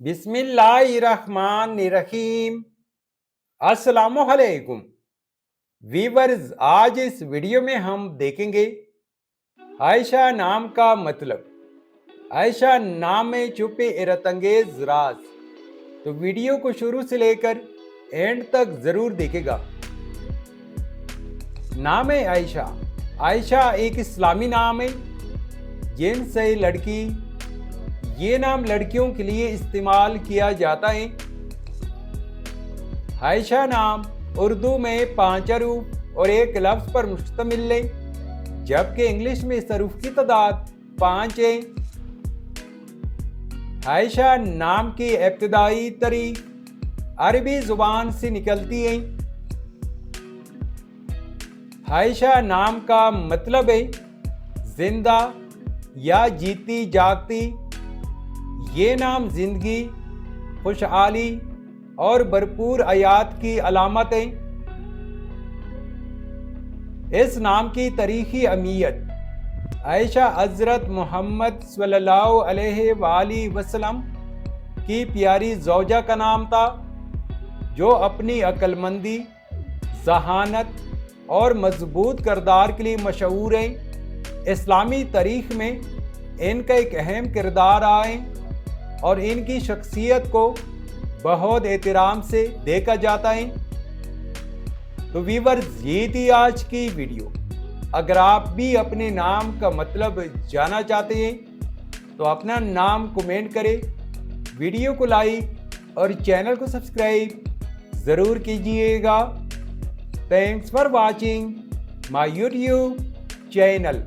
बिस्मिल्लाहिर्रहमानिर्रहीम। अस्सलामुअलैकुम वीवर्स, आज इस वीडियो में हम देखेंगे आयशा नाम का मतलब। आयशा नाम में छुपे हैरतअंगेज राज। तो वीडियो को शुरू से लेकर एंड तक जरूर देखेगा। नाम है आयशा। आयशा एक इस्लामी नाम है। जिनस है लड़की। ये नाम लड़कियों के लिए इस्तेमाल किया जाता है। आयशा नाम उर्दू में 5 हरूफ और एक लफ्ज पर मुश्तमिल है, जबकि इंग्लिश में इस हरूफ की तादाद 5 है। आयशा नाम की इब्तिदाई तारीख अरबी जुबान से निकलती है। आयशा नाम का मतलब है जिंदा या जीती जागती। ये नाम जिंदगी, खुशहाली और भरपूर हयात की अलामत है। इस नाम की तारीखी अहमियत। आयशा हज़रत मोहम्मद सल्लल्लाहु अलैहि वसल्लम की प्यारी ज़ौजा का नाम था, जो अपनी अक्लमंदी, जहानत और मजबूत किरदार के लिए मशहूर है। इस्लामी तारीख में इनका एक अहम किरदार रहा है और इनकी शख्सियत को बहुत एहतराम से देखा जाता है। तो व्यूअर्स, ये थी आज की वीडियो। अगर आप भी अपने नाम का मतलब जानना चाहते हैं तो अपना नाम कमेंट करें, वीडियो को लाइक और चैनल को सब्सक्राइब ज़रूर कीजिएगा। Thanks for watching my YouTube channel.